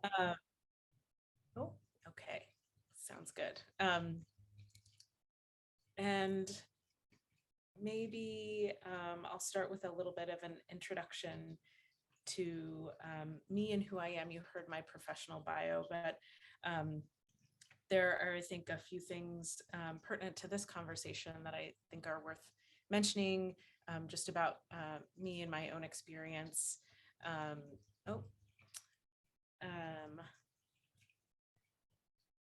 Uh, oh, okay. Sounds good. And maybe I'll start with a little bit of an introduction to me and who I am. You heard my professional bio, but um, there are, I think, a few things pertinent to this conversation that I think are worth mentioning, just about me and my own experience. Um, oh, um,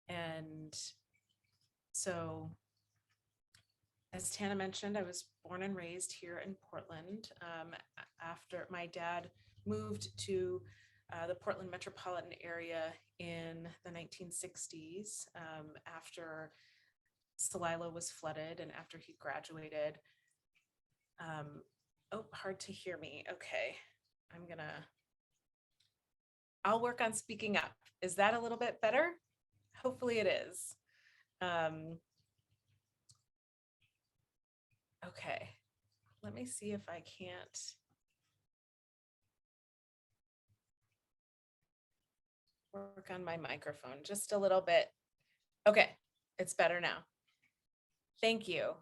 and so, as Tana mentioned, I was born and raised here in Portland. After my dad moved to the Portland metropolitan area in the 1960s, after Celilo was flooded and after he graduated. Oh, hard to hear me. Okay, I'll work on speaking up. Is that a little bit better? Hopefully it is. Okay, let me see if I can't. Work on my microphone just a little bit. Okay, it's better now. Thank you.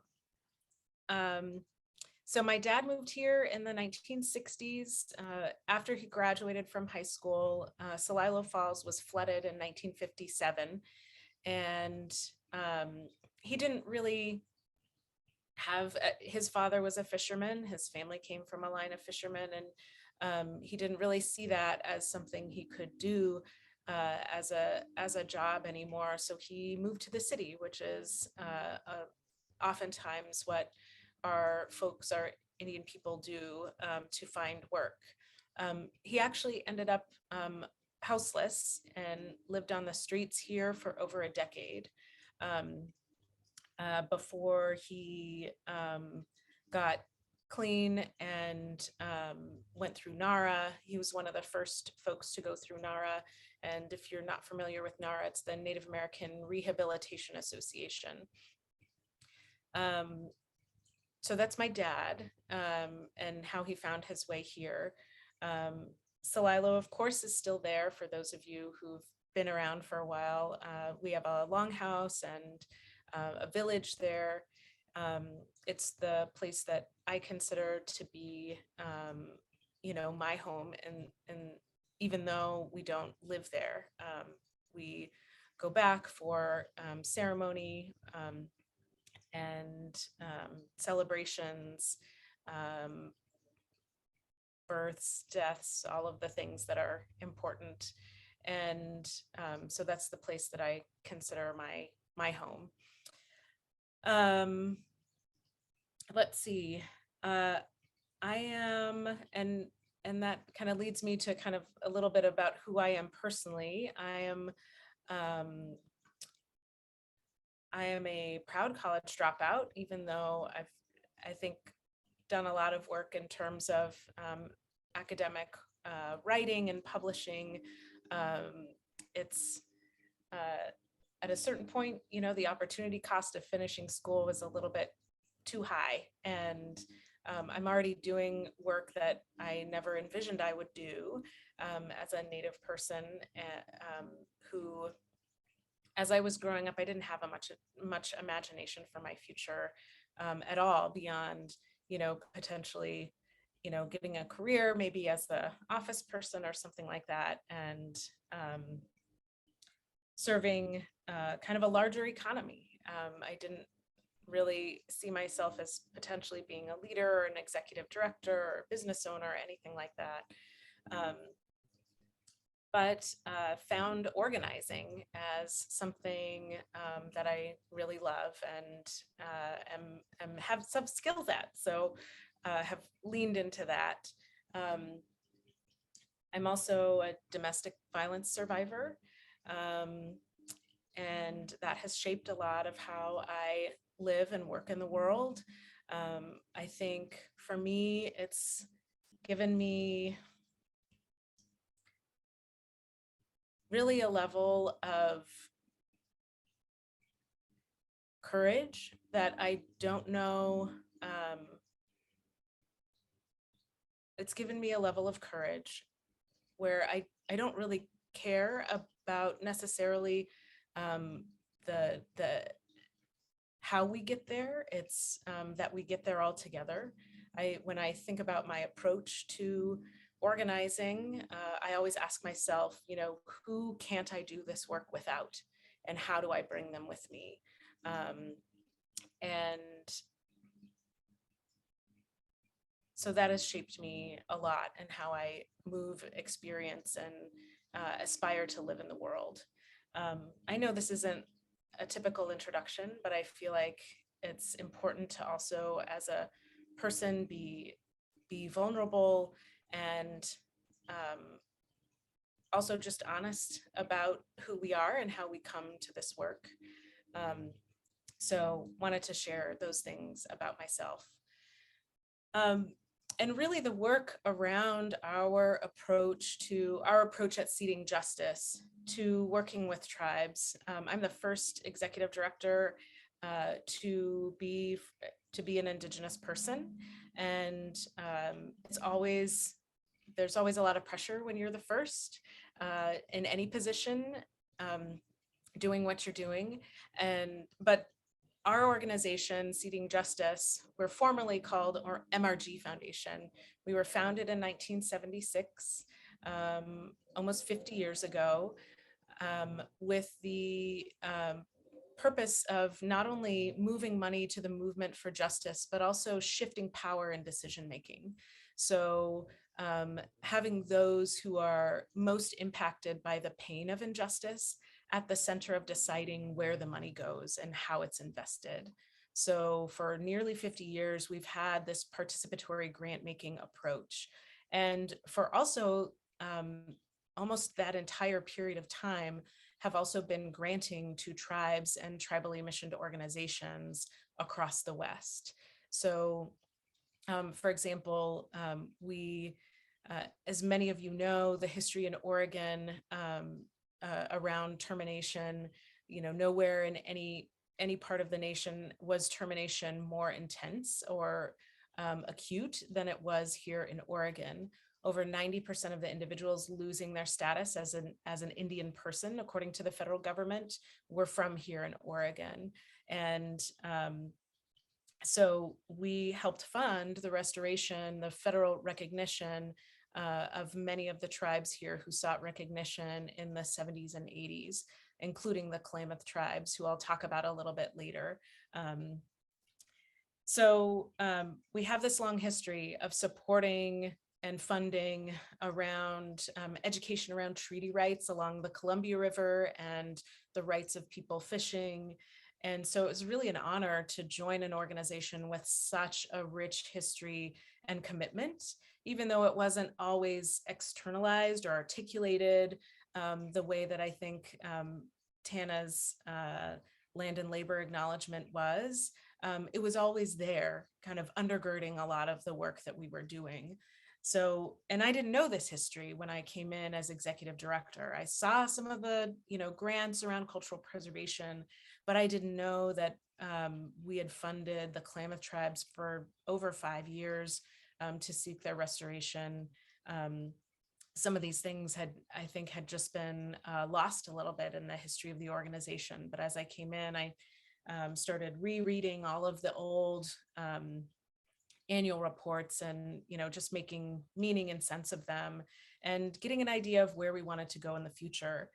So my dad moved here in the 1960s. After he graduated from high school, Celilo Falls was flooded in 1957. And he didn't really have, his father was a fisherman. His family came from a line of fishermen, and he didn't really see that as something he could do as a job anymore. So he moved to the city, which is oftentimes what our folks, our Indian people, do to find work. He actually ended up houseless and lived on the streets here for over a decade before he got clean and went through NARA. He was one of the first folks to go through NARA. And if you're not familiar with NARA, it's the Native American Rehabilitation Association. So that's my dad and how he found his way here. Celilo, of course, is still there for those of you who've been around for a while. We have a longhouse and a village there. It's the place that I consider to be, my home. And even though we don't live there, we go back for ceremony and celebrations, births, deaths, all of the things that are important. And so that's the place that I consider my home. Let's see. I am, and that kind of leads me to kind of a little bit about who I am personally. I am a proud college dropout, even though I think, done a lot of work in terms of academic writing and publishing. It's at a certain point, the opportunity cost of finishing school was a little bit too high. And I'm already doing work that I never envisioned I would do as a Native person who, as I was growing up, I didn't have much imagination for my future at all beyond, potentially, getting a career, maybe as the office person or something like that, and serving kind of a larger economy. I didn't really see myself as potentially being a leader or an executive director or business owner or anything like that. But found organizing as something that I really love and have some skills at. So have leaned into that. I'm also a domestic violence survivor. And that has shaped a lot of how I live and work in the world. I think for me, it's given me really a level of courage that I don't know. It's given me a level of courage where I don't really care about necessarily the how we get there. It's that we get there all together. When I think about my approach to organizing, I always ask myself, who can't I do this work without, and how do I bring them with me? And so that has shaped me a lot in how I move, experience, and aspire to live in the world. I know this isn't a typical introduction, but I feel like it's important to also, as a person, be vulnerable and also just honest about who we are and how we come to this work. So wanted to share those things about myself. And really the work around our approach at seeding justice, to working with tribes. I'm the first executive director to be an Indigenous person. And there's always a lot of pressure when you're the first in any position, doing what you're doing. But our organization, Seeding Justice, we're formerly called MRG Foundation. We were founded in 1976, almost 50 years ago, with the purpose of not only moving money to the movement for justice, but also shifting power and decision-making. So having those who are most impacted by the pain of injustice at the center of deciding where the money goes and how it's invested. So for nearly 50 years, we've had this participatory grant-making approach. And for also almost that entire period of time, have also been granting to tribes and tribally missioned organizations across the West. So for example, we, as many of you know, the history in Oregon around termination, nowhere in any part of the nation was termination more intense or acute than it was here in Oregon. Over 90% of the individuals losing their status as an Indian person, according to the federal government, were from here in Oregon. And so we helped fund the restoration, the federal recognition of many of the tribes here who sought recognition in the 70s and 80s, including the Klamath tribes, who I'll talk about a little bit later. So we have this long history of supporting and funding around education around treaty rights along the Columbia River and the rights of people fishing. And so it was really an honor to join an organization with such a rich history and commitment, even though it wasn't always externalized or articulated the way that I think Tana's land and labor acknowledgement was. It was always there, kind of undergirding a lot of the work that we were doing. So, and I didn't know this history when I came in as executive director. I saw some of the, grants around cultural preservation, but I didn't know that we had funded the Klamath tribes for over 5 years to seek their restoration. Some of these things I think had just been lost a little bit in the history of the organization. But as I came in, I started rereading all of the old annual reports and, just making meaning and sense of them and getting an idea of where we wanted to go in the future.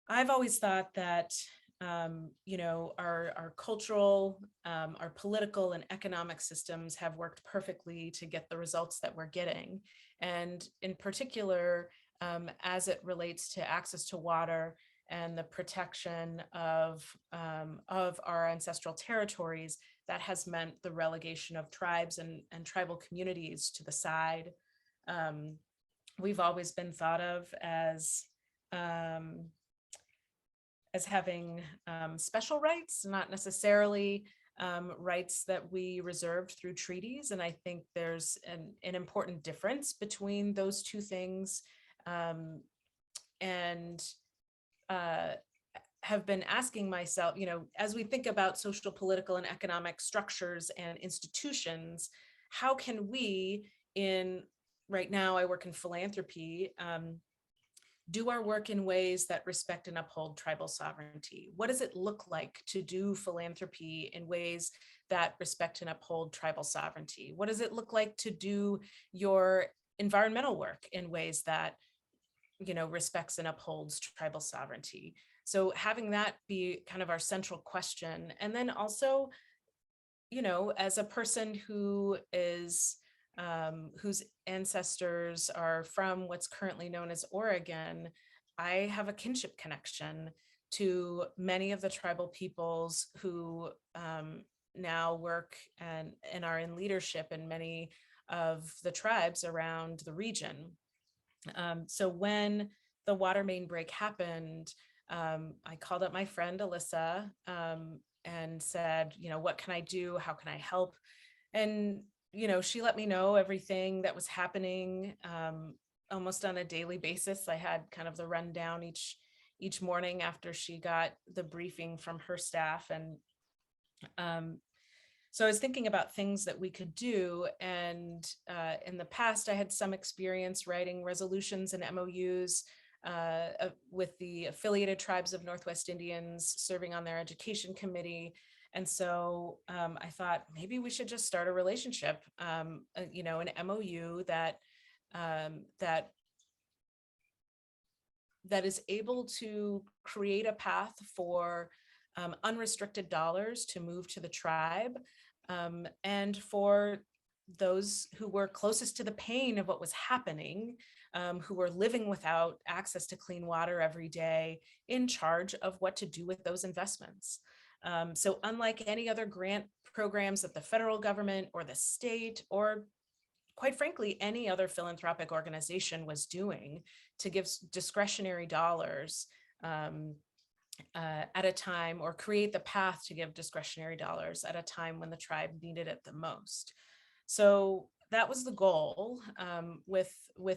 I've always thought that, our cultural, our political and economic systems have worked perfectly to get the results that we're getting. And in particular, as it relates to access to water and the protection of our ancestral territories, that has meant the relegation of tribes and tribal communities to the side. We've always been thought of as having special rights, not necessarily rights that we reserved through treaties. And I think there's an important difference between those two things. And have been asking myself, as we think about social, political, and economic structures and institutions, how can we, right now I work in philanthropy, do our work in ways that respect and uphold tribal sovereignty? What does it look like to do philanthropy in ways that respect and uphold tribal sovereignty? What does it look like to do your environmental work in ways that, respects and upholds tribal sovereignty? So having that be kind of our central question. And then also, as a person who is whose ancestors are from what's currently known as Oregon, I have a kinship connection to many of the tribal peoples who now work and are in leadership in many of the tribes around the region. So when the water main break happened, I called up my friend Alyssa and said, what can I do? How can I help? And, she let me know everything that was happening almost on a daily basis. I had kind of the rundown each morning after she got the briefing from her staff. And so I was thinking about things that we could do. And in the past, I had some experience writing resolutions and MOUs with the affiliated tribes of Northwest Indians, serving on their education committee. And so I thought maybe we should just start a relationship, an MOU that is able to create a path for unrestricted dollars to move to the tribe, and for those who were closest to the pain of what was happening, who were living without access to clean water every day, in charge of what to do with those investments. So unlike any other grant programs that the federal government or the state, or quite frankly, any other philanthropic organization was doing to give discretionary dollars at a time, or create the path to give discretionary dollars at a time when the tribe needed it the most. So that was the goal with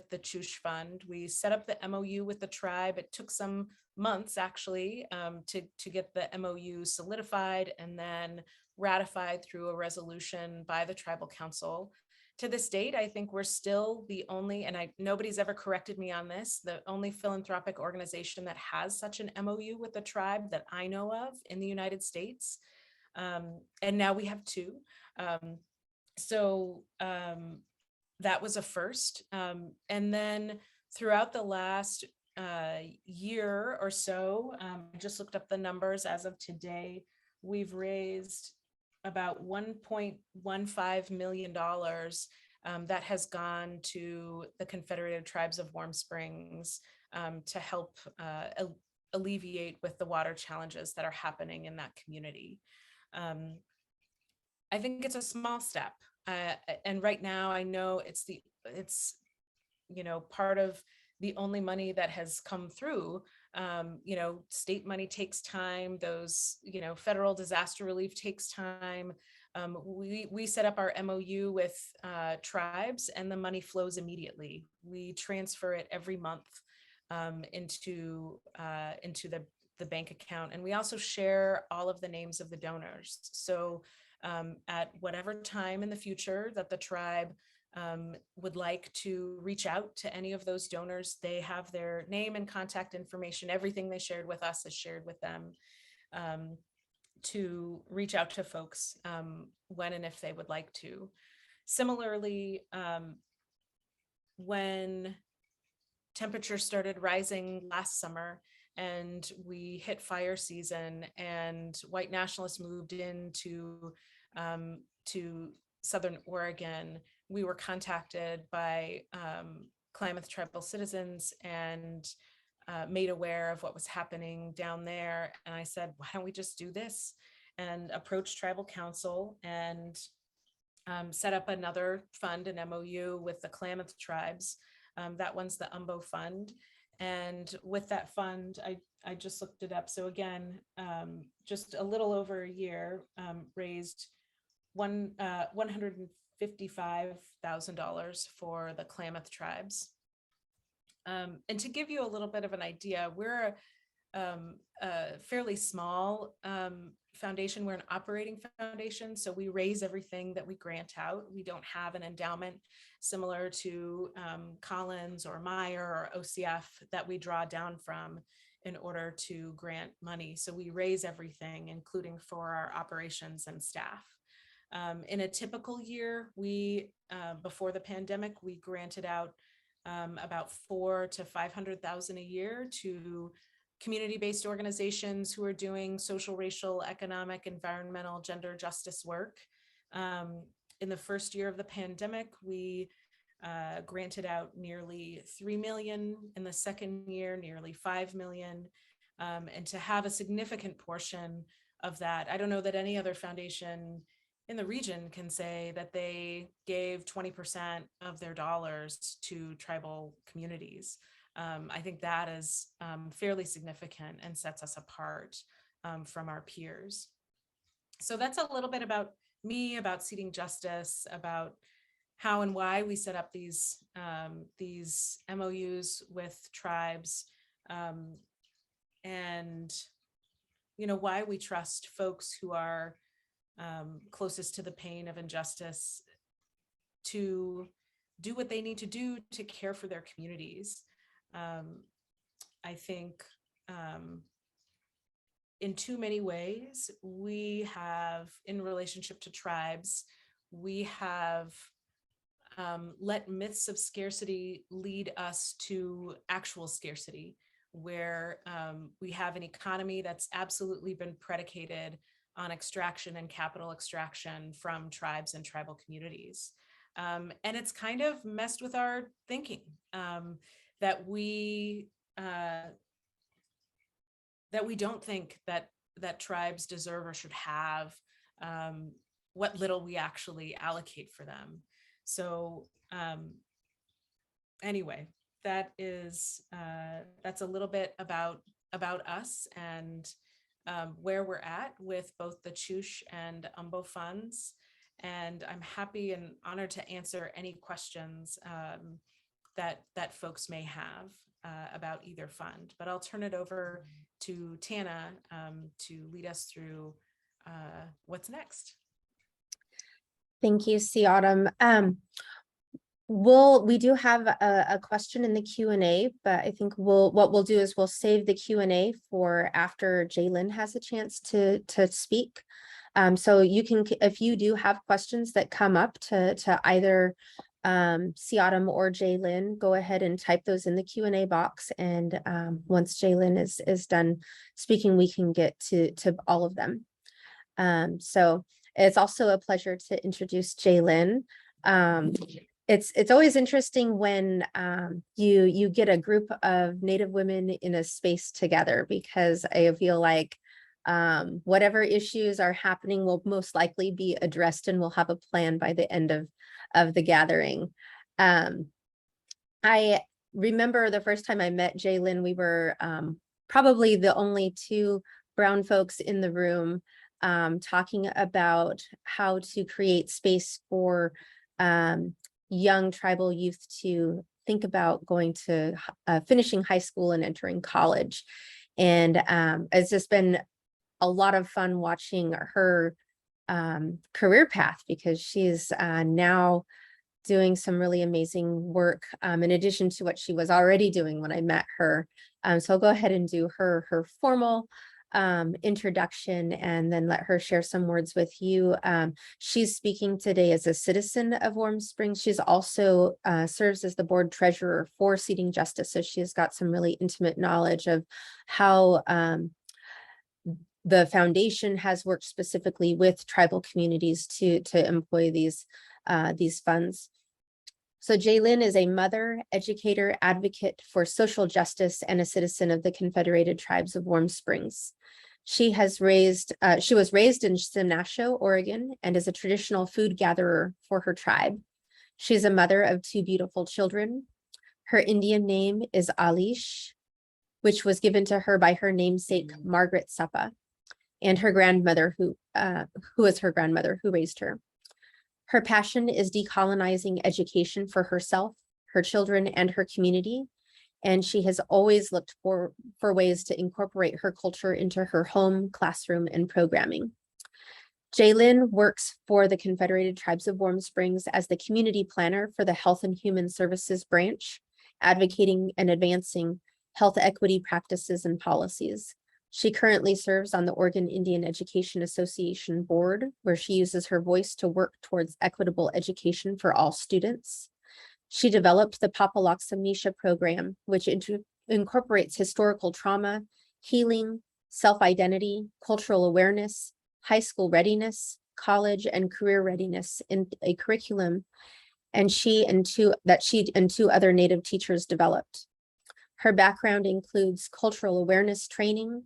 the Chush Fund. We set up the MOU with the tribe. It took some months actually to get the MOU solidified and then ratified through a resolution by the tribal council. To this date, I think we're still the only, and nobody's ever corrected me on this, the only philanthropic organization that has such an MOU with the tribe that I know of in the United States. And now we have two. So that was a first. And then throughout the last year or so, I just looked up the numbers as of today, we've raised about $1.15 million that has gone to the Confederated Tribes of Warm Springs to help alleviate with the water challenges that are happening in that community. I think it's a small step. And right now I know it's part of the only money that has come through. State money takes time. Those, federal disaster relief takes time. We set up our MOU with tribes, and the money flows immediately. We transfer it every month into the bank account, and we also share all of the names of the donors. So at whatever time in the future that the tribe would like to reach out to any of those donors, they have their name and contact information. Everything they shared with us is shared with them, to reach out to folks when and if they would like to. Similarly, when temperatures started rising last summer and we hit fire season and white nationalists moved into to Southern Oregon, we were contacted by Klamath tribal citizens and made aware of what was happening down there. And I said, why don't we just do this? And approached tribal council and set up another fund, an MOU with the Klamath tribes. That one's the Umbo Fund. And with that fund, I just looked it up. So again, just a little over a year, raised $155,000 for the Klamath tribes. And to give you a little bit of an idea, we're a fairly small foundation. We're an operating foundation, so we raise everything that we grant out. We don't have an endowment similar to Collins or Meyer or OCF that we draw down from in order to grant money. So we raise everything, including for our operations and staff. In a typical year, before the pandemic, we granted out about $400,000 to $500,000 a year to community-based organizations who are doing social, racial, economic, environmental, gender justice work. In the first year of the pandemic, we granted out nearly 3 million. In the second year, nearly 5 million. And to have a significant portion of that, I don't know that any other foundation in the region can say that they gave 20% of their dollars to tribal communities. I think that is fairly significant and sets us apart from our peers. So that's a little bit about me, about Seeding Justice, about how and why we set up these MOUs with tribes, and why we trust folks who are closest to the pain of injustice to do what they need to do to care for their communities. I think in too many ways, we have, in relationship to tribes, we have let myths of scarcity lead us to actual scarcity, where we have an economy that's absolutely been predicated on extraction and capital extraction from tribes and tribal communities. And it's kind of messed with our thinking that we don't think that tribes deserve or should have what little we actually allocate for them. So anyway, that's a little bit about us and where we're at with both the Choosh and Umbo funds. And I'm happy and honored to answer any questions that folks may have about either fund. But I'll turn it over to Tana to lead us through what's next. Thank you, C. Autumn. We do have a question in the Q&A, but I think what we'll do is we'll save the Q&A for after Jaylyn has a chance to speak. So you can, if you do have questions that come up to either C. Autumn or Jaylyn, go ahead and type those in the Q&A box. And once Jaylyn is done speaking, we can get to all of them. So it's also a pleasure to introduce Jaylyn. It's always interesting when you get a group of Native women in a space together, because I feel like whatever issues are happening will most likely be addressed, and we'll have a plan by the end of the gathering. I remember the first time I met Jaylyn, we were probably the only two brown folks in the room talking about how to create space for young tribal youth to think about going to finishing high school and entering college. And it's just been a lot of fun watching her career path, because she's now doing some really amazing work in addition to what she was already doing when I met her. So I'll go ahead and do her formal introduction and then let her share some words with you. She's speaking today as a citizen of Warm Springs. She's also serves as the board treasurer for Seeding Justice. So she has got some really intimate knowledge of how the foundation has worked specifically with tribal communities to employ these funds. So Jaylyn is a mother, educator, advocate for social justice, and a citizen of the Confederated Tribes of Warm Springs. She was raised in Senasho, Oregon, and is a traditional food gatherer for her tribe. She's a mother of two beautiful children. Her Indian name is Alish, which was given to her by her namesake, Margaret Suppa, and her grandmother, who is her grandmother who raised her. Her passion is decolonizing education for herself, her children, and her community, and she has always looked for ways to incorporate her culture into her home, classroom, and programming. Jaylin works for the Confederated Tribes of Warm Springs as the community planner for the Health and Human Services branch, advocating and advancing health equity practices and policies. She currently serves on the Oregon Indian Education Association board, where she uses her voice to work towards equitable education for all students. She developed the Papaloxamnisha program, which incorporates historical trauma, healing, self-identity, cultural awareness, high school readiness, college and career readiness in a curriculum, and she and two other Native teachers developed. Her background includes cultural awareness training,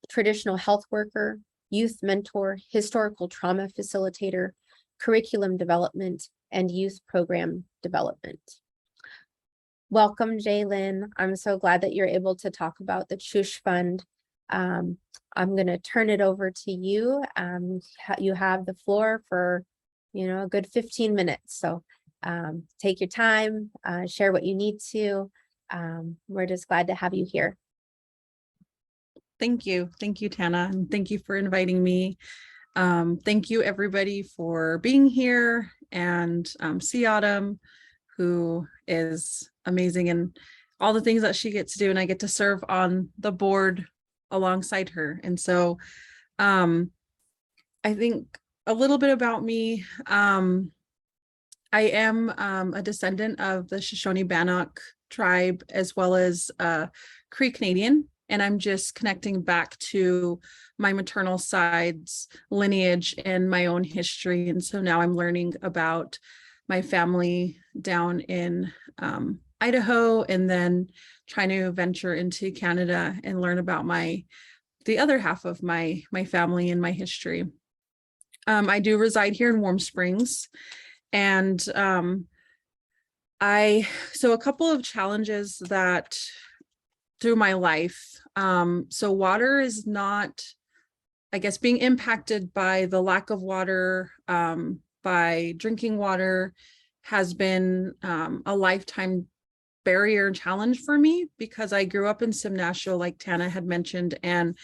traditional health worker, youth mentor, historical trauma facilitator, curriculum development, and youth program development. Welcome, Jaylin. I'm so glad that you're able to talk about the Chush Fund. I'm going to turn it over to you. You have the floor for, a good 15 minutes. So take your time, share what you need to. We're just glad to have you here. Thank you. Thank you, Tana. And thank you for inviting me. Thank you, everybody, for being here. And see Autumn, who is amazing, and all the things that she gets to do. And I get to serve on the board alongside her. And so I think a little bit about me. I am a descendant of the Shoshone-Bannock tribe, as well as Cree Canadian. And I'm just connecting back to my maternal side's lineage and my own history. And so now I'm learning about my family down in Idaho, and then trying to venture into Canada and learn about the other half of my family and my history. I do reside here in Warm Springs, and so a couple of challenges that through my life. So water is not, I guess, being impacted by the lack of water, by drinking water has been a lifetime barrier and challenge for me, because I grew up in Simnasho, like Tana had mentioned, and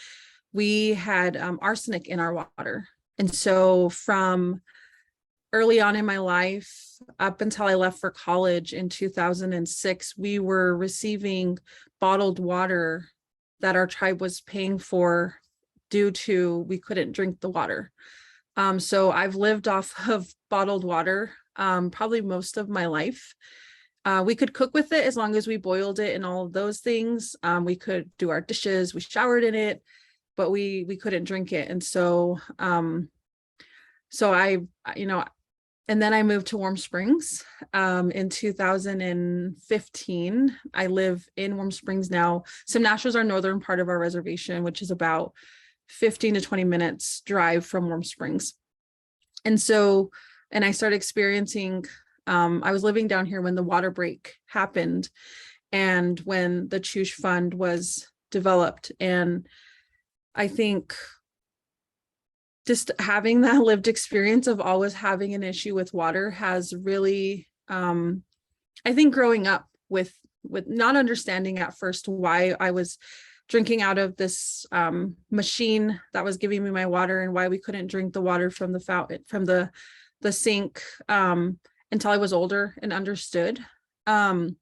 we had arsenic in our water. And so from early on in my life, up until I left for college in 2006, we were receiving bottled water that our tribe was paying for due to we couldn't drink the water. So I've lived off of bottled water probably most of my life. We could cook with it as long as we boiled it and all of those things. We could do our dishes, we showered in it, but we couldn't drink it. And so and then I moved to Warm Springs in 2015. I live in Warm Springs now. Simnasho is our northern part of our reservation, which is about 15 to 20 minutes drive from Warm Springs. And I started experiencing, I was living down here when the water break happened and when the Chush Fund was developed. And I think just having that lived experience of always having an issue with water has really, I think growing up with not understanding at first why I was drinking out of this machine that was giving me my water, and why we couldn't drink the water from the fountain, from the sink, until I was older and understood. And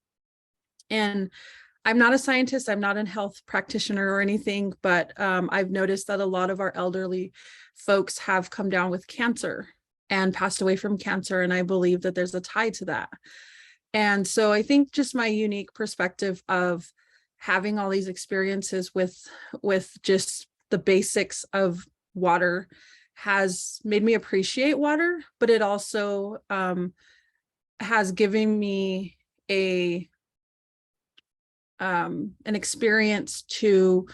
I'm not a scientist, I'm not a health practitioner or anything, but I've noticed that a lot of our elderly folks have come down with cancer and passed away from cancer. And I believe that there's a tie to that. And so I think just my unique perspective of having all these experiences with just the basics of water has made me appreciate water, but it also has given me an experience to,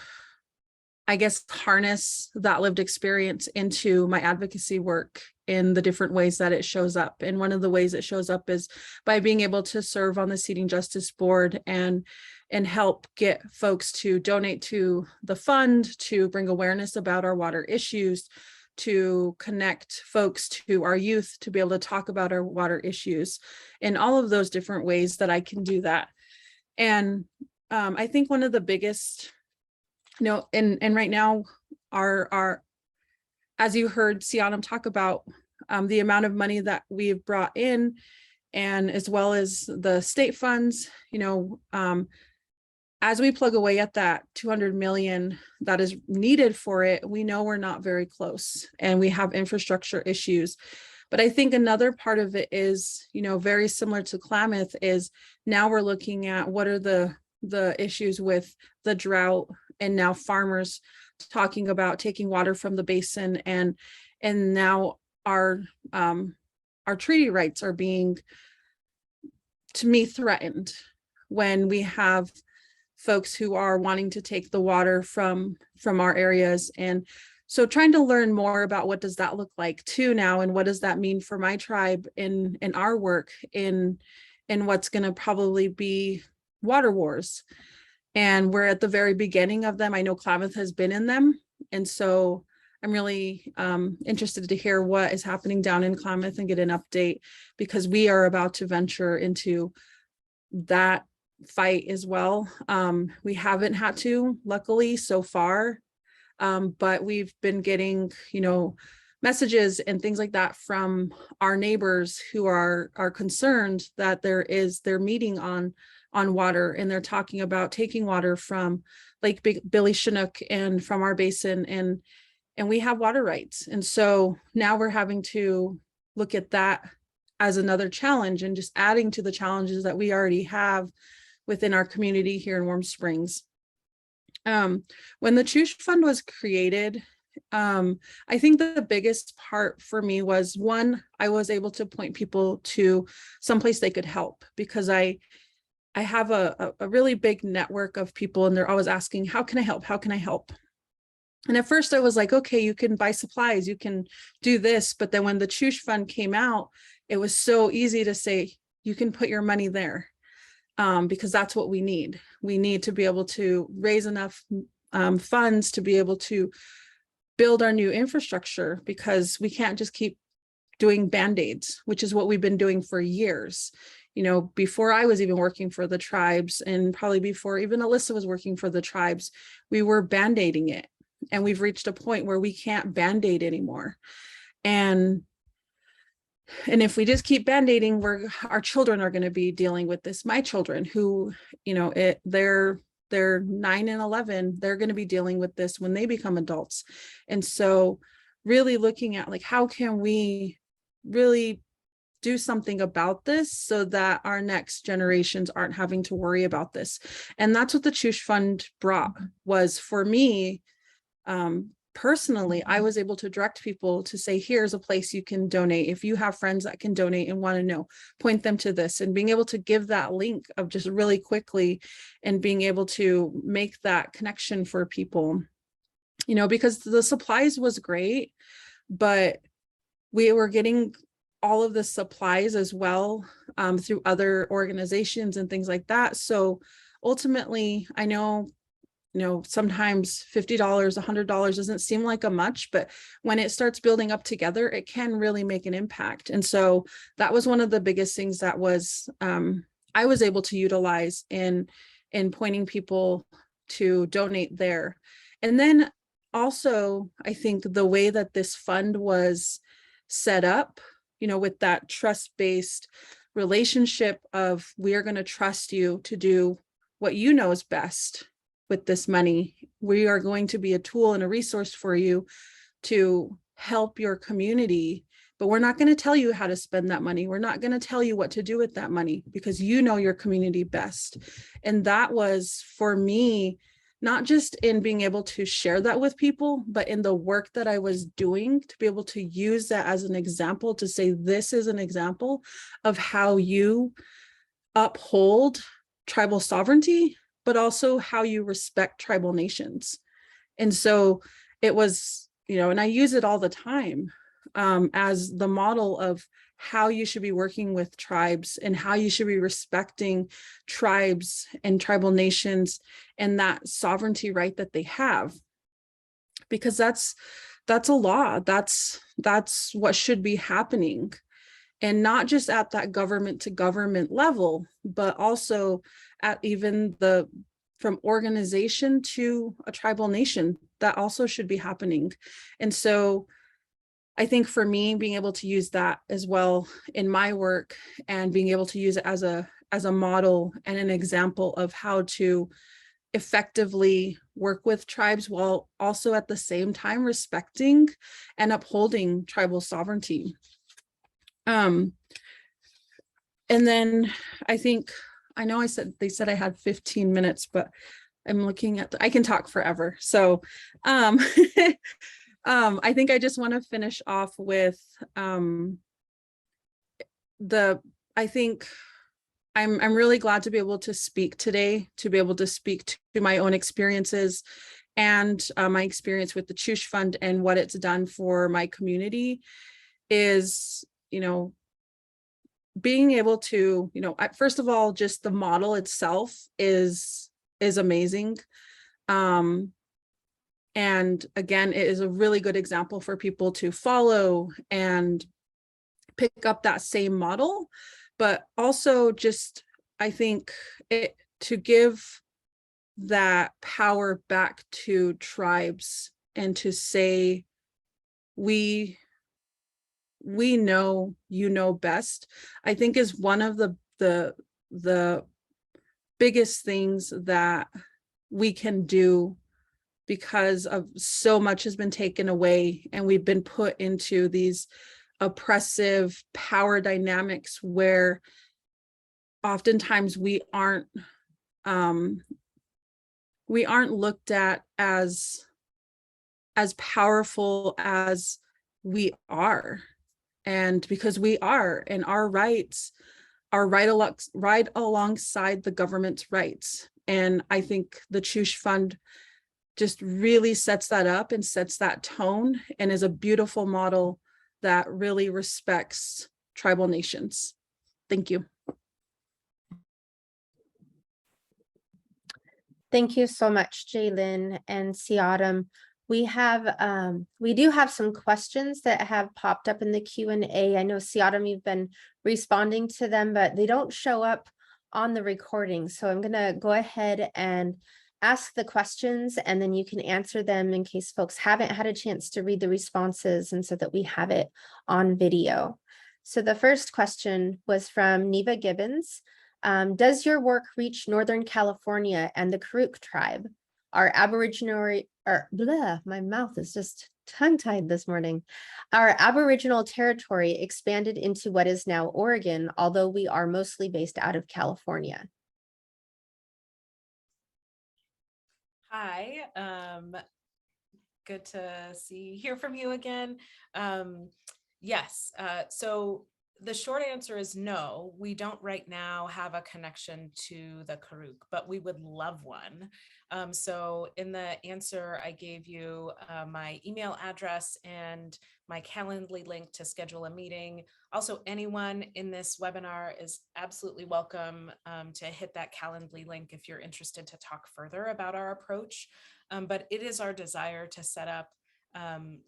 I guess, harness that lived experience into my advocacy work in the different ways that it shows up. And one of the ways it shows up is by being able to serve on the Seating Justice Board and help get folks to donate to the fund, to bring awareness about our water issues, to connect folks to our youth, to be able to talk about our water issues in all of those different ways that I can do that. And I think one of the biggest, and right now our as you heard Sianam talk about, the amount of money that we've brought in, and as well as the state funds, as we plug away at that 200 million that is needed for it, we know we're not very close and we have infrastructure issues. But I think another part of it is, very similar to Klamath, is now we're looking at what are the issues with the drought, and now farmers talking about taking water from the basin, and now our treaty rights are being, to me, threatened when we have folks who are wanting to take the water from our areas. And so trying to learn more about what does that look like too now, and what does that mean for my tribe in our work in what's going to probably be water wars. And we're at the very beginning of them. I know Klamath has been in them, and so I'm really interested to hear what is happening down in Klamath and get an update, because we are about to venture into that fight as well. We haven't had to, luckily, so far, but we've been getting, messages and things like that from our neighbors who are concerned that they're meeting on water, and they're talking about taking water from Lake Billy Chinook and from our basin, and we have water rights. And so now we're having to look at that as another challenge, and just adding to the challenges that we already have within our community here in Warm Springs. When the Choosh Fund was created, I think the biggest part for me was, one, I was able to point people to someplace they could help, because I have a really big network of people, and they're always asking, how can I help? How can I help? And at first I was like, okay, you can buy supplies, you can do this. But then when the Choosh Fund came out, it was so easy to say, you can put your money there, because that's what we need. We need to be able to raise enough funds to be able to build our new infrastructure, because we can't just keep doing Band-Aids, which is what we've been doing for years. Before I was even working for the tribes, and probably before even Alyssa was working for the tribes, we were Band-Aiding it. And we've reached a point where we can't Band-Aid anymore. And if we just keep Band-Aiding, our children are going to be dealing with this. My children, who, they're 9 and 11, they're going to be dealing with this when they become adults. And so really looking at, like, how can we really do something about this so that our next generations aren't having to worry about this. And that's what the Choosh Fund brought, was, for me, personally, I was able to direct people to say, here's a place you can donate. If you have friends that can donate and want to know, point them to this, and being able to give that link of just really quickly, and being able to make that connection for people, because the supplies was great, but we were getting all of the supplies as well through other organizations and things like that. So ultimately, I know, sometimes $50, $100 doesn't seem like a much, but when it starts building up together, it can really make an impact. And so that was one of the biggest things that was, I was able to utilize in pointing people to donate there. And then also, I think the way that this fund was set up, with that trust-based relationship of, we are going to trust you to do what you know is best with this money. We are going to be a tool and a resource for you to help your community, but we're not going to tell you how to spend that money. We're not going to tell you what to do with that money, because you know your community best. And that was, for me, not just in being able to share that with people, but in the work that I was doing, to be able to use that as an example, to say, this is an example of how you uphold tribal sovereignty, but also how you respect tribal nations. And so it was, and I use it all the time as the model of how you should be working with tribes, and how you should be respecting tribes and tribal nations and that sovereignty right that they have, because that's a law. That's what should be happening. And not just at that government to government level, but also at even the from organization to a tribal nation. That also should be happening. And so I think for me, being able to use that as well in my work and being able to use it as a model and an example of how to effectively work with tribes while also at the same time respecting and upholding tribal sovereignty. And then I know they said I had 15 minutes, but I'm looking at, I can talk forever. So I think I just want to finish off with I think I'm really glad to be able to speak today, to be able to speak to my own experiences and my experience with the Chush Fund and what it's done for my community is, being able to, first of all, just the model itself is amazing. And again, it is a really good example for people to follow and pick up that same model, but also just, I think to give that power back to tribes and to say, we know, best, I think is one of the biggest things that we can do, because of so much has been taken away and we've been put into these oppressive power dynamics where oftentimes we aren't looked at as powerful as we are. And because we are, and our rights are right alongside the government's rights. And I think the Chush Fund just really sets that up and sets that tone and is a beautiful model that really respects tribal nations. Thank you. Thank you so much, Jaylyn and Siadam. We do have some questions that have popped up in the Q&A. I know, Siadam, you've been responding to them, but they don't show up on the recording. So I'm going to go ahead and ask the questions, and then you can answer them in case folks haven't had a chance to read the responses, and so that we have it on video. So the first question was from Neva Gibbons. Does your work reach Northern California and the Karuk tribe? Our Aboriginal, my mouth is just tongue-tied this morning. Our Aboriginal territory expanded into what is now Oregon, although we are mostly based out of California. Hi, good to hear from you again. Yes, so the short answer is no, we don't right now have a connection to the Karuk, but we would love one. So in the answer, I gave you my email address and my Calendly link to schedule a meeting. Also, anyone in this webinar is absolutely welcome to hit that Calendly link if you're interested to talk further about our approach. But it is our desire to set up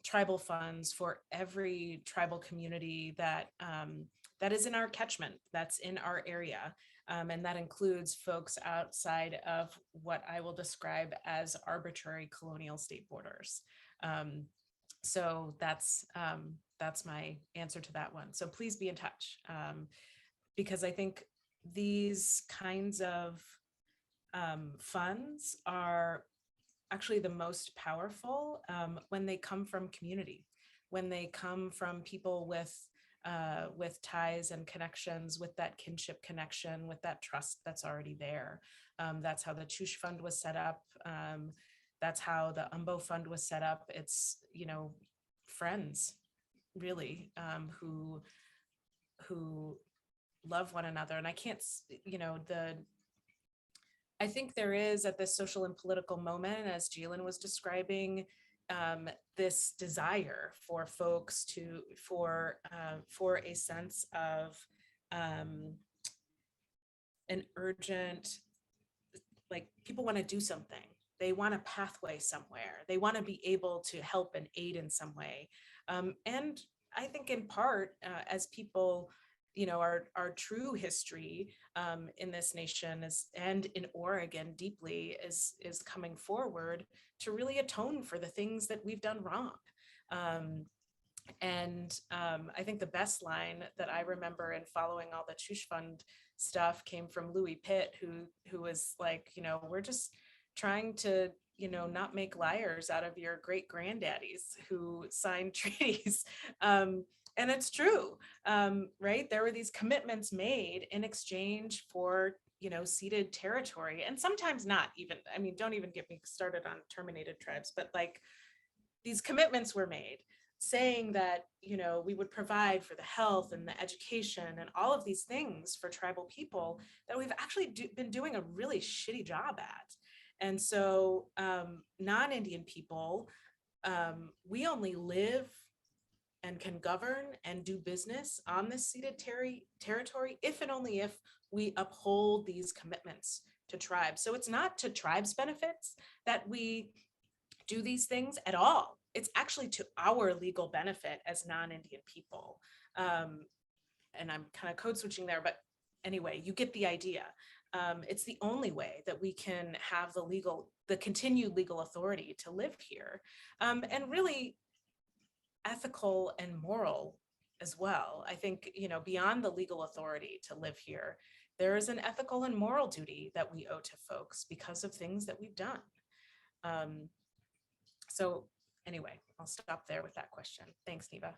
tribal funds for every tribal community that is in our catchment, that's in our area. And that includes folks outside of what I will describe as arbitrary colonial state borders. So that's my answer to that one. So please be in touch, because I think these kinds of funds are actually the most powerful when they come from community, when they come from people with ties and connections, with that kinship connection, with that trust that's already there. That's how the Chush Fund was set up. That's how the Umbo Fund was set up. It's, friends really who love one another. And I can't, I think there is, at this social and political moment, as Jaylyn was describing, this desire for folks for a sense of an urgent, like, people want to do something. They want a pathway somewhere. They want to be able to help and aid in some way. And I think in part, as people our true history in this nation and in Oregon deeply is coming forward to really atone for the things that we've done wrong. I think the best line that I remember in following all the Chush Fund stuff came from Louis Pitt, who was like, we're just trying to, not make liars out of your great granddaddies who signed treaties. And it's true, right? There were these commitments made in exchange for, ceded territory, and sometimes not even, don't even get me started on terminated tribes, but like these commitments were made saying that, we would provide for the health and the education and all of these things for tribal people that we've actually been doing a really shitty job at. And so non-Indian people, we only live and can govern and do business on this ceded territory if and only if we uphold these commitments to tribes. So it's not to tribes' benefits that we do these things at all. It's actually to our legal benefit as non-Indian people. And I'm kind of code switching there, but anyway, you get the idea. It's the only way that we can have the continued legal authority to live here, and really ethical and moral as well. I think, beyond the legal authority to live here, there is an ethical and moral duty that we owe to folks because of things that we've done. So anyway, I'll stop there with that question. Thanks, Neva.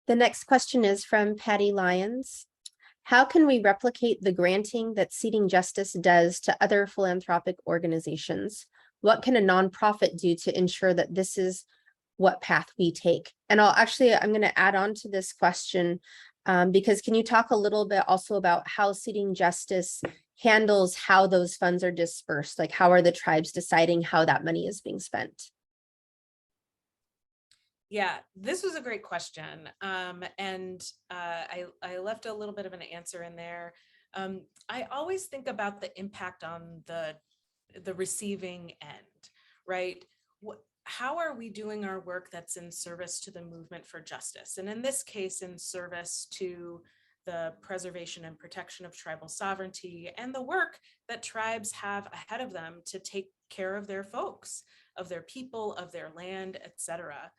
The next question is from Patty Lyons. How can we replicate the granting that Seeding Justice does to other philanthropic organizations? What can a nonprofit do to ensure that this is what path we take? And I'm going to add on to this question because can you talk a little bit also about how Seeding Justice handles how those funds are dispersed? Like, how are the tribes deciding how that money is being spent? Yeah, this was a great question. I left a little bit of an answer in there. I always think about the impact on the receiving end, right? How are we doing our work that's in service to the movement for justice? And in this case, in service to the preservation and protection of tribal sovereignty and the work that tribes have ahead of them to take care of their folks, of their people, of their land, etc.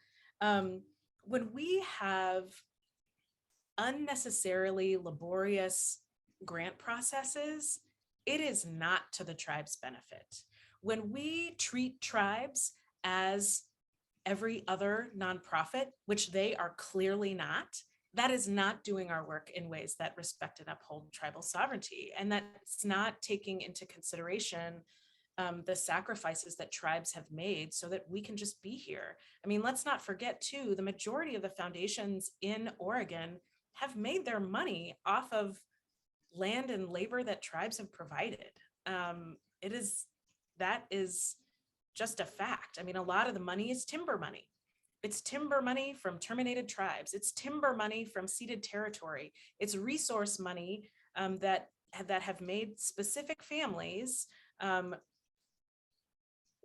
When we have unnecessarily laborious grant processes, it is not to the tribe's benefit. When we treat tribes as every other nonprofit, which they are clearly not, that is not doing our work in ways that respect and uphold tribal sovereignty. And that's not taking into consideration the sacrifices that tribes have made so that we can just be here. Let's not forget too, the majority of the foundations in Oregon have made their money off of land and labor that tribes have provided. That is just a fact. A lot of the money is timber money. It's timber money from terminated tribes. It's timber money from ceded territory. It's resource money that have made specific families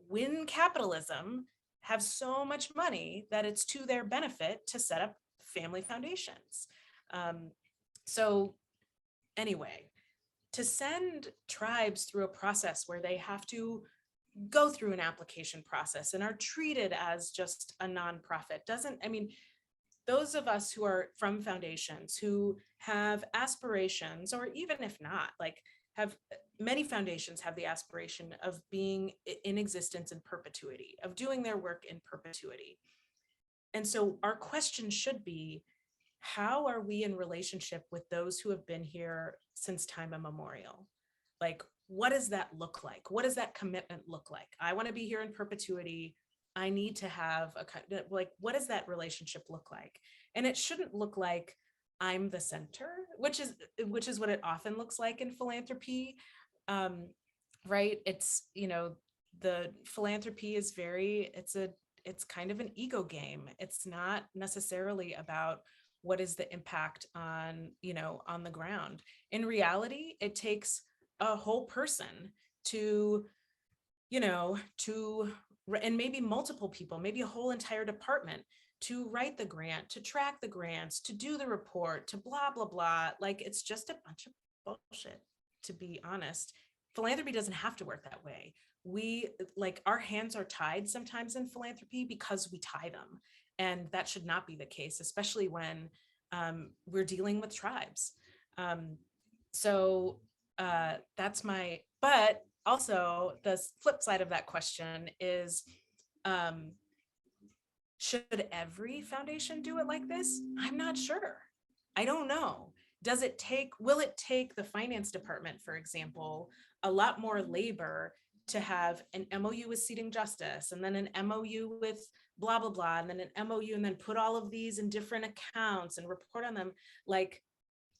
win capitalism, have so much money that it's to their benefit to set up family foundations. So anyway, to send tribes through a process where they have to go through an application process and are treated as just a nonprofit those of us who are from foundations who have aspirations, or even if not, many foundations have the aspiration of being in existence in perpetuity, of doing their work in perpetuity. And so our question should be, how are we in relationship with those who have been here since time immemorial? What does that look like? What does that commitment look like? I want to be here in perpetuity. I need to have what does that relationship look like? And it shouldn't look like I'm the center, which is what it often looks like in philanthropy, right? It's, the philanthropy is it's kind of an ego game. It's not necessarily about what is the impact on the ground. In reality, it takes a whole person to and maybe multiple people, maybe a whole entire department to write the grant, to track the grants, to do the report, to blah, blah, blah. Like, it's just a bunch of bullshit, to be honest. Philanthropy doesn't have to work that way. We, like, our hands are tied sometimes in philanthropy because we tie them. And that should not be the case, especially when we're dealing with tribes. That's my, but also the flip side of that question is, should every foundation do it like this? I'm not sure. I don't know. Will it take the finance department, for example, a lot more labor to have an MOU with Seating Justice and then an MOU with blah, blah, blah, and then an MOU and then put all of these in different accounts and report on them? Like,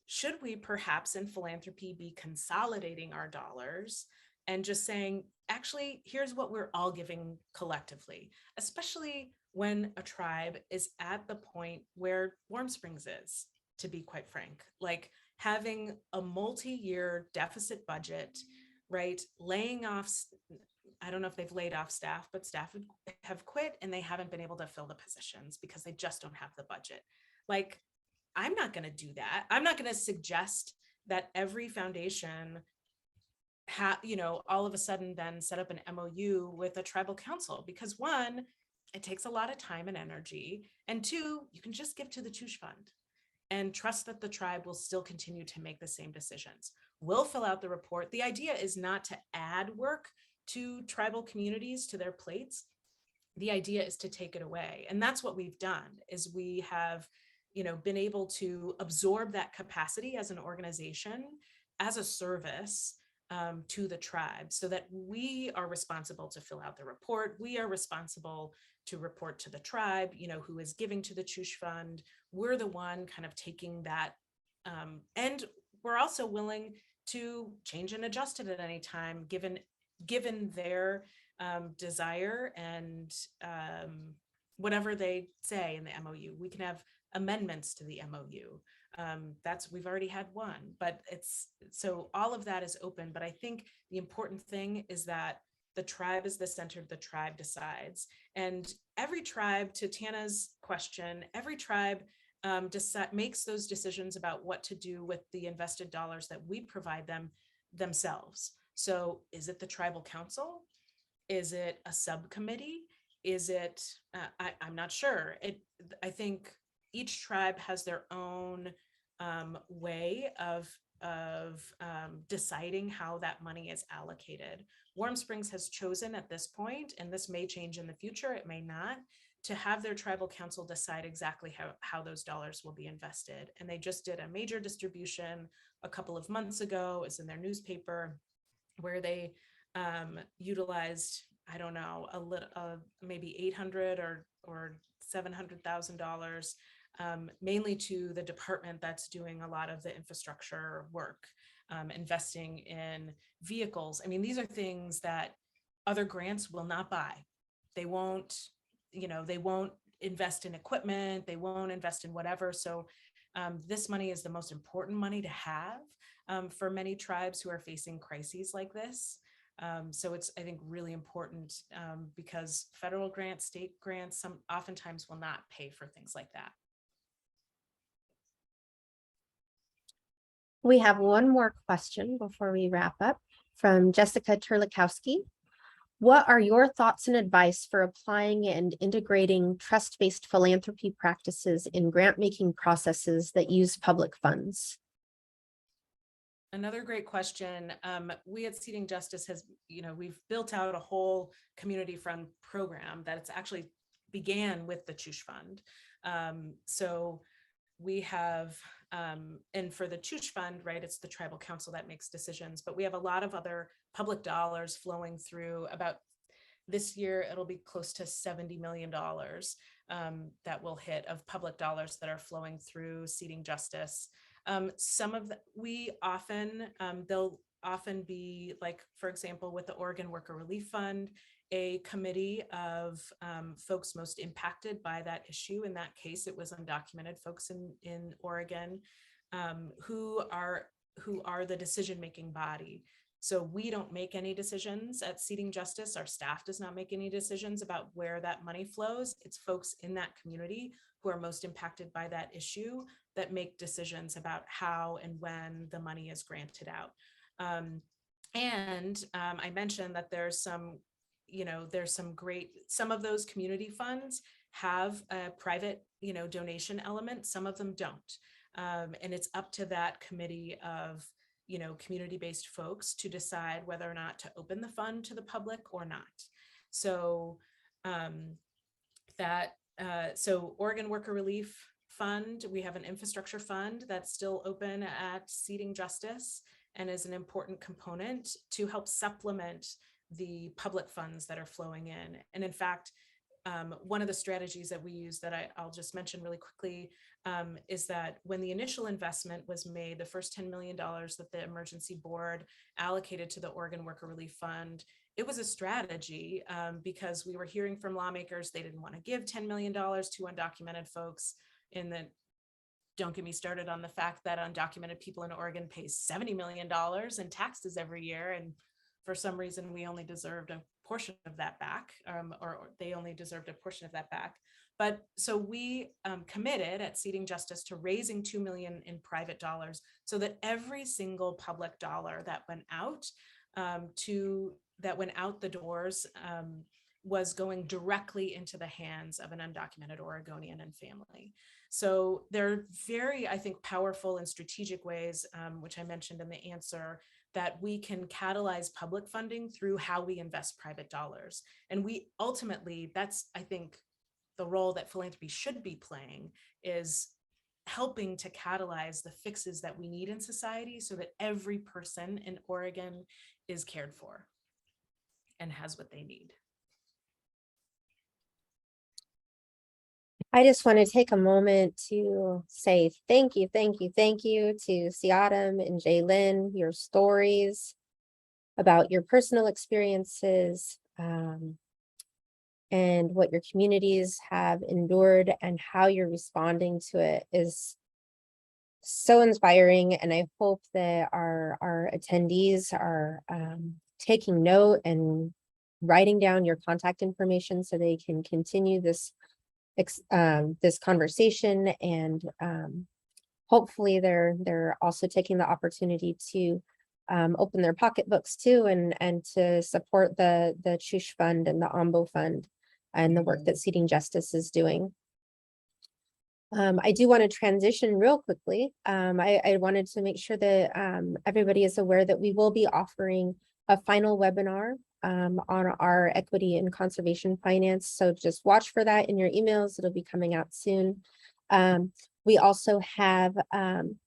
should we perhaps in philanthropy be consolidating our dollars and just saying, actually, here's what we're all giving collectively, especially when a tribe is at the point where Warm Springs is, to be quite frank, like having a multi-year deficit budget, right? Laying off, I don't know if they've laid off staff, but staff have quit and they haven't been able to fill the positions because they just don't have the budget. Like, I'm not going to do that. I'm not going to suggest that every foundation all of a sudden then set up an MOU with a tribal council, because one, it takes a lot of time and energy. And two, you can just give to the Tush Fund and trust that the tribe will still continue to make the same decisions. We'll fill out the report. The idea is not to add work to tribal communities to their plates. The idea is to take it away. And that's what we've done, is we have, been able to absorb that capacity as an organization, as a service, to the tribe, so that we are responsible to fill out the report. We are responsible to report to the tribe, who is giving to the Tush Fund. We're the one kind of taking that. And we're also willing to change and adjust it at any time, given their desire and whatever they say in the MOU. We can have amendments to the MOU. We've already had one, but so all of that is open. But I think the important thing is that the tribe is the center, the tribe decides. And every tribe, to Tana's question, every tribe makes those decisions about what to do with the invested dollars that we provide them themselves. So is it the tribal council? Is it a subcommittee? Is it, I'm not sure. I think each tribe has their own way of deciding how that money is allocated. Warm Springs has chosen at this point, and this may change in the future, it may not, to have their tribal council decide exactly how those dollars will be invested. And they just did a major distribution a couple of months ago. It's in their newspaper, where they utilized, I don't know, maybe $800 or $700,000, mainly to the department that's doing a lot of the infrastructure work, investing in vehicles. I mean, these are things that other grants will not buy. They won't invest in equipment. They won't invest in whatever. So this money is the most important money to have for many tribes who are facing crises like this. So it's, I think, really important because federal grants, state grants, oftentimes will not pay for things like that. We have one more question before we wrap up from Jessica Terlikowski. What are your thoughts and advice for applying and integrating trust-based philanthropy practices in grant-making processes that use public funds? Another great question. We at Seating Justice we've built out a whole community fund program that it's actually began with the Tush Fund. So we have, and for the Tush Fund, right, it's the tribal council that makes decisions, but we have a lot of other public dollars flowing through. About this year, it'll be close to $70 million that will hit of public dollars that are flowing through Seating Justice. They'll often be, like, for example, with the Oregon Worker Relief Fund, a committee of folks most impacted by that issue. In that case, it was undocumented folks in Oregon who are the decision-making body. So we don't make any decisions at Seating Justice. Our staff does not make any decisions about where that money flows. It's folks in that community who are most impacted by that issue that make decisions about how and when the money is granted out. I mentioned that there's some, some of those community funds have a private, donation element. Some of them don't. And it's up to that committee of, community-based folks to decide whether or not to open the fund to the public or not. So so Oregon Worker Relief Fund, we have an infrastructure fund that's still open at Seating Justice and is an important component to help supplement the public funds that are flowing in. And in fact, one of the strategies that we use that I'll just mention really quickly is that when the initial investment was made, the first $10 million that the emergency board allocated to the Oregon Worker Relief Fund, it was a strategy because we were hearing from lawmakers they didn't want to give $10 million to undocumented folks. Don't get me started on the fact that undocumented people in Oregon pay $70 million in taxes every year. And for some reason, we only deserved a portion of that back, or they only deserved a portion of that back. But so we committed at Seating Justice to raising $2 million in private dollars so that every single public dollar that went out the doors was going directly into the hands of an undocumented Oregonian and family. So there are very, I think, powerful and strategic ways, which I mentioned in the answer, that we can catalyze public funding through how we invest private dollars. And we ultimately, that's, I think, the role that philanthropy should be playing, is helping to catalyze the fixes that we need in society so that every person in Oregon is cared for and has what they need. I just want to take a moment to say thank you to Siadam and Jaylin, your stories about your personal experiences and what your communities have endured and how you're responding to it is so inspiring. And I hope that our attendees are taking note and writing down your contact information so they can continue this conversation, and hopefully they're also taking the opportunity to open their pocketbooks too, and to support the Chush Fund and the OMBO Fund and the work that Seating Justice is doing. I do want to transition real quickly. I wanted to make sure that everybody is aware that we will be offering a final webinar on our equity and conservation finance. So just watch for that in your emails. It'll be coming out soon. We also have an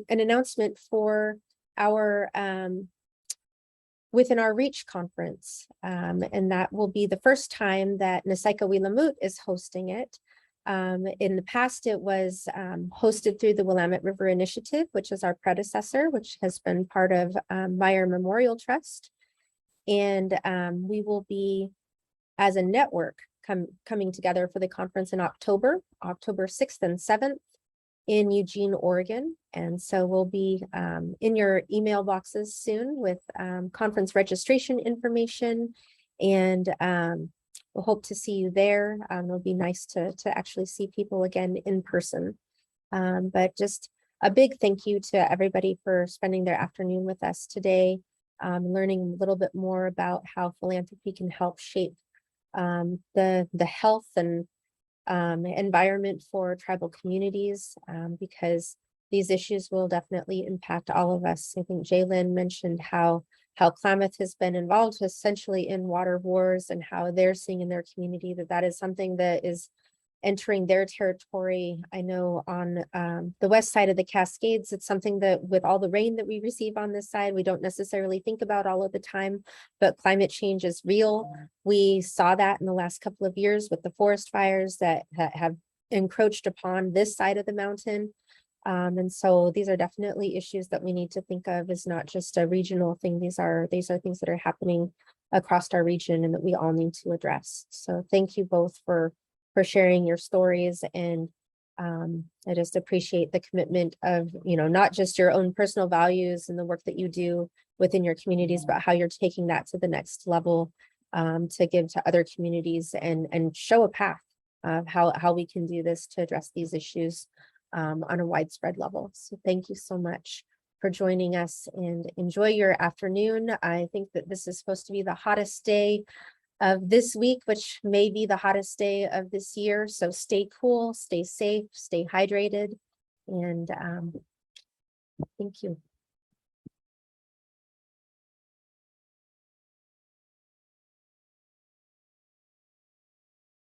announcement for our within our REACH conference. And that will be the first time that Nesika Wilamut is hosting it. In the past, it was hosted through the Willamette River Initiative, which is our predecessor, which has been part of Meyer Memorial Trust. And we will be, as a network, coming together for the conference in October 6th and 7th in Eugene, Oregon. And so we'll be in your email boxes soon with conference registration information, and we'll hope to see you there. It'll be nice to actually see people again in person. But just a big thank you to everybody for spending their afternoon with us today, learning a little bit more about how philanthropy can help shape the health and environment for tribal communities, because these issues will definitely impact all of us. I think Jaylin mentioned how Klamath has been involved essentially in water wars, and how they're seeing in their community that is something that is entering their territory. I know on the west side of the Cascades, it's something that with all the rain that we receive on this side, we don't necessarily think about all of the time, but climate change is real. We saw that in the last couple of years with the forest fires that have encroached upon this side of the mountain. And so these are definitely issues that we need to think of as not just a regional thing. These are things that are happening across our region and that we all need to address. So thank you both for sharing your stories and I just appreciate the commitment of, not just your own personal values and the work that you do within your communities, but how you're taking that to the next level, to give to other communities and show a path of how we can do this to address these issues on a widespread level. So thank you so much for joining us, and enjoy your afternoon. I think that this is supposed to be the hottest day of this week, which may be the hottest day of this year. So stay cool, stay safe, stay hydrated, and thank you.